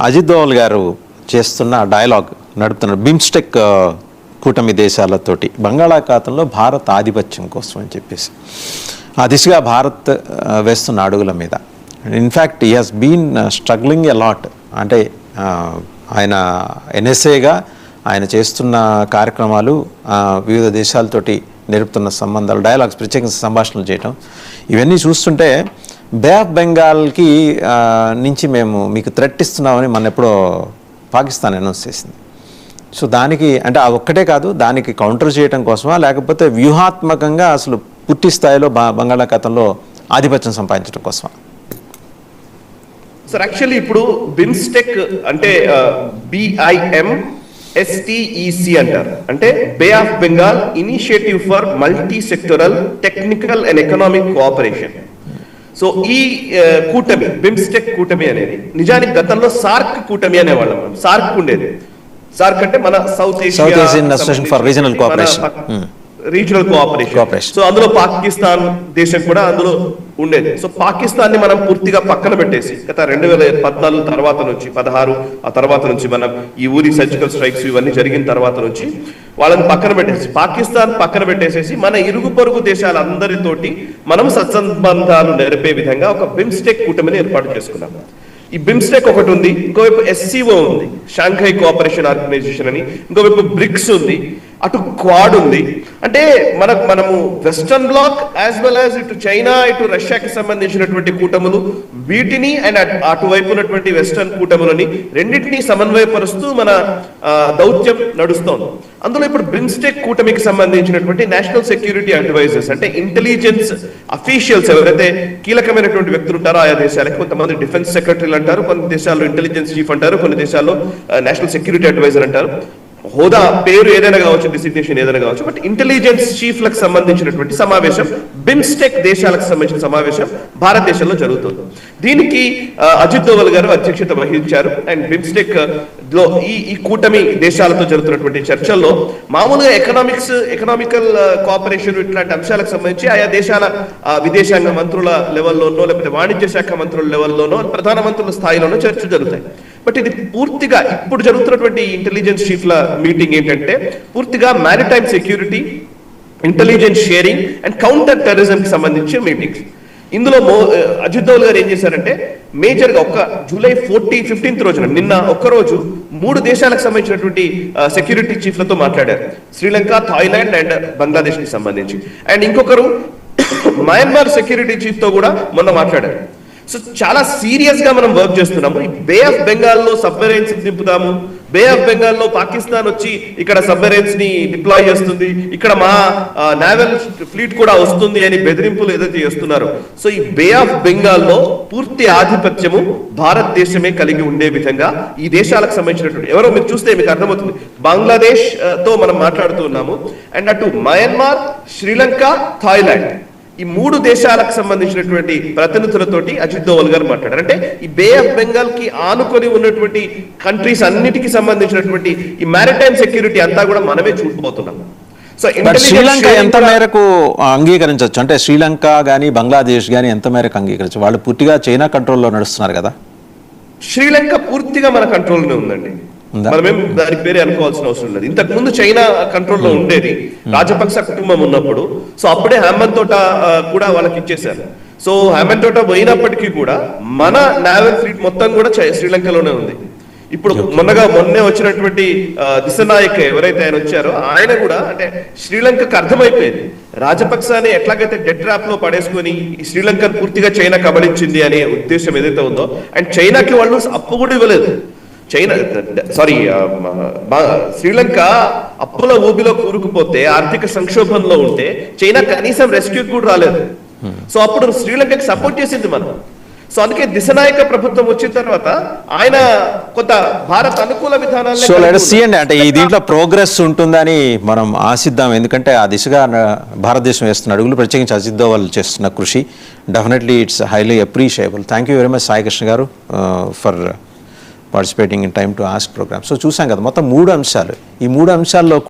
అజిత్ దోవల్ గారు చేస్తున్న డైలాగ్ నడుపుతున్నారు బిమ్స్టెక్ కూటమి దేశాలతోటి బంగాళాఖాతంలో భారత్ ఆధిపత్యం కోసం అని చెప్పేసి ఆ దిశగా భారత్ వేస్తున్న అడుగుల మీద in fact he has been struggling a lot. అంటే ఆయన ఎన్ఎస్ఏగా ఆయన చేస్తున్న కార్యక్రమాలు వివిధ దేశాలతోటి నేర్పుతున్న సంబంధాలు డైలాగ్స్ ప్రత్యేకంగా సంభాషణలు చేయటం ఇవన్నీ చూస్తుంటే బే ఆఫ్ బెంగాల్కి నుంచి మేము మీకు థ్రెట్ ఇస్తున్నామని మన ఎప్పుడో పాకిస్తాన్ అనౌన్స్ చేసింది. సో దానికి అంటే అది ఒక్కటే కాదు, దానికి కౌంటర్ చేయడం కోసమా లేకపోతే వ్యూహాత్మకంగా అసలు పూర్తి స్థాయిలో బంగాళాఖాతంలో ఆధిపత్యం సంపాదించడం కోసమా? సార్ యాక్చువల్లీ ఇప్పుడు బిమ్స్టెక్ అంటే BIMSTEC అంటారు, అంటే bay of Bengal initiative for multi sectoral technical and economic cooperation. So ఈ కూటమి బిమ్స్టెక్ కూటమి అనేది నిజానికి గతంలో సార్క్ కూటమి అనేవాళ్ళం. సార్క్ ఉండేది. సార్క్ అంటే మన south Asian association for regional cooperation, regional cooperation. So అందులో పాకిస్తాన్ దేశం కూడా అందులో ఉండేది. సో పాకిస్తాన్ ని మనం పూర్తిగా పక్కన పెట్టేసి గత 2014 తర్వాత నుంచి 16 ఆ తర్వాత నుంచి మనం ఈ ఊరి సర్జికల్ స్ట్రైక్స్ ఇవన్నీ జరిగిన తర్వాత నుంచి వాళ్ళని పక్కన పెట్టేసి పాకిస్తాన్ పక్కన పెట్టేసేసి మన ఇరుగు పొరుగు దేశాలందరితోటి మనం సత్సంబంధాలు నెరపే విధంగా ఒక బిమ్స్టెక్ కూటమిని ఏర్పాటు చేసుకున్నాం. ఈ బిమ్స్టెక్ ఒకటి ఉంది, ఇంకోవైపు SCO ఉంది, షాంఘై కోఆపరేషన్ ఆర్గనైజేషన్ అని, ఇంకోవైపు బ్రిక్స్ ఉంది, అటు క్వాడ్ ఉంది. అంటే మనము western bloc as well as ఇటు చైనా ఇటు రష్యాకి సంబంధించినటువంటి కూటములు వీటిని అండ్ అటువైపు ఉన్నటువంటి వెస్టర్న్ కూటములని రెండింటినీ సమన్వయపరుస్తూ మన దౌత్యం నడుస్తోంది. అందులో ఇప్పుడు బిమ్స్టెక్ కూటమికి సంబంధించినటువంటి నేషనల్ సెక్యూరిటీ అడ్వైజర్స్ అంటే ఇంటెలిజెన్స్ అఫీషియల్స్ ఎవరైతే కీలకమైనటువంటి వ్యక్తులు ఉంటారో ఆయా దేశాలకి, కొంతమంది డిఫెన్స్ సెక్రటరీలు అంటారు, కొన్ని దేశాల్లో ఇంటెలిజెన్స్ చీఫ్ అంటారు, కొన్ని దేశాల్లో నేషనల్ సెక్యూరిటీ అడ్వైజర్ అంటారు. హోదా పేరు ఏదైనా కావచ్చు, డిసిగ్నేషన్ ఏదైనా కావచ్చు, బట్ ఇంటెలిజెన్స్ చీఫ్లకు సంబంధించినటువంటి సమావేశం బిమ్స్టెక్ దేశాలకు సంబంధించిన సమావేశం భారతదేశంలో జరుగుతుంది. దీనికి అజిత్ దోవల్ గారు అధ్యక్షత వహించారు. అండ్ బిమ్స్టెక్ లో ఈ కూటమి దేశాలతో జరుగుతున్నటువంటి చర్చల్లో మామూలుగా ఎకనామికల్ కోఆపరేషన్ ఇట్లాంటి అంశాలకు సంబంధించి ఆయా దేశాల విదేశాంగ మంత్రుల లెవెల్లోనో లేకపోతే వాణిజ్య శాఖ మంత్రుల లెవెల్లోనో ప్రధానమంత్రుల స్థాయిలోనో చర్చలు జరుగుతాయి. బట్ ఇది పూర్తిగా ఇప్పుడు జరుగుతున్నటువంటి ఇంటెలిజెన్స్ చీఫ్ల మీటింగ్ ఏంటంటే పూర్తిగా maritime security, intelligence sharing and counter terrorism కి సంబంధించిన మీటింగ్స్. ఇందులో అజిత్ దోవల్ గారు ఏం చేశారంటే మేజర్ గా జూలై 15th రోజున నిన్న ఒక్కరోజు 3 దేశాలకు సంబంధించినటువంటి సెక్యూరిటీ చీఫ్లతో మాట్లాడారు. శ్రీలంక, థాయిలాండ్ అండ్ బంగ్లాదేశ్ కి సంబంధించి. అండ్ ఇంకొకరు మయన్మార్ సెక్యూరిటీ చీఫ్ తో కూడా మొన్న మాట్లాడారు. సో చాలా సీరియస్ గా మనం వర్క్ చేస్తున్నాము. బే ఆఫ్ బెంగాల్లో సబ్మెరైన్స్ దింపుతాము, బే ఆఫ్ బెంగాల్లో పాకిస్తాన్ వచ్చి ఇక్కడ సబ్మెరైన్స్ ని డిప్లాయ్ చేస్తుంది, ఇక్కడ మా నేవల్ ఫ్లీట్ కూడా వస్తుంది అని బెదిరింపులు ఏదైతే చేస్తున్నారో, సో ఈ బే ఆఫ్ బెంగాల్లో పూర్తి ఆధిపత్యము భారతదేశమే కలిగి ఉండే విధంగా ఈ దేశాలకు సంబంధించినటువంటి ఎవరో మీరు చూస్తే మీకు అర్థమవుతుంది. బంగ్లాదేశ్ తో మనం మాట్లాడుతూ ఉన్నాము, అండ్ అటు మయన్మార్, శ్రీలంక, థాయిలాండ్ ఈ 3 దేశాలకు సంబంధించినటువంటి ప్రతినిధులతోటి అజిత్ దోవల్ గారు మాట్లాడారు. అంటే ఈ బే ఆఫ్ బెంగాల్ కి ఆనుకొని ఉన్నటువంటి కంట్రీస్ అన్నిటికీ సంబంధించినటువంటి ఈ మ్యారిటైమ్ సెక్యూరిటీ అంతా కూడా మనమే చూడబోతున్నాం. సో శ్రీలంక ఎంత మేరకు అంగీకరించవచ్చు? అంటే శ్రీలంక కానీ బంగ్లాదేశ్ కానీ ఎంత మేరకు అంగీకరించవచ్చు? వాళ్ళు పూర్తిగా చైనా కంట్రోల్లో నడుస్తున్నారు కదా. శ్రీలంక పూర్తిగా మన కంట్రోల్లోనే ఉందండి. మనమేం దానికి పేరే అనుకోవాల్సిన అవసరం లేదు. ఇంతకు ముందు చైనా కంట్రోల్లో ఉండేది రాజపక్స కుటుంబం ఉన్నప్పుడు. సో అప్పుడే హేమంత్ తోట కూడా వాళ్ళకి ఇచ్చేశారు. సో హేమంత్ తోట పోయినప్పటికీ కూడా మన నేవల్ ఫ్లీట్ మొత్తం కూడా శ్రీలంకలోనే ఉంది. ఇప్పుడు మొన్నే వచ్చినటువంటి దిశనాయక్ ఎవరైతే ఆయన వచ్చారో ఆయన కూడా అంటే శ్రీలంకకు అర్థమైపోయింది రాజపక్సాని ఎట్లాగైతే డెడ్ ట్రాప్ లో పడేసుకుని శ్రీలంకను పూర్తిగా చైనా కబళించింది అనే ఉద్దేశం ఏదైతే ఉందో, అండ్ చైనాకి వాళ్ళు అప్పు కూడా ఇవ్వలేదు. శ్రీలంక అప్పుల ఊబిలో కూరుకుపోతే ఆర్థిక సంక్షోభంలో ఉంటే చైనా కనీసం రెస్క్యూ కూడా రాలేదు. సో అప్పుడు శ్రీలంకకి సపోర్ట్ చేసింది మనం. సో అందుకే దిశనాయక ప్రభుత్వం వచ్చిన తర్వాత ఆయన కొంత భారత్ అనుకూల విధానాలు. సో లెట్స్ సీ అండి, అంటే ఈ దీంట్లో ప్రోగ్రెస్ ఉంటుందని మనం ఆశిద్దాం. ఎందుకంటే ఆ దిశగా భారతదేశం వేస్తున్న అడుగులు, ప్రత్యేకించి అజిత్ దోవల్ చేస్తున్న కృషి definitely it's highly appreciable. Thank you very much Sai Krishna garu for participating in time to ask program. సో చూసాం కదా మొత్తం 3 అంశాలు. ఈ 3 అంశాల్లో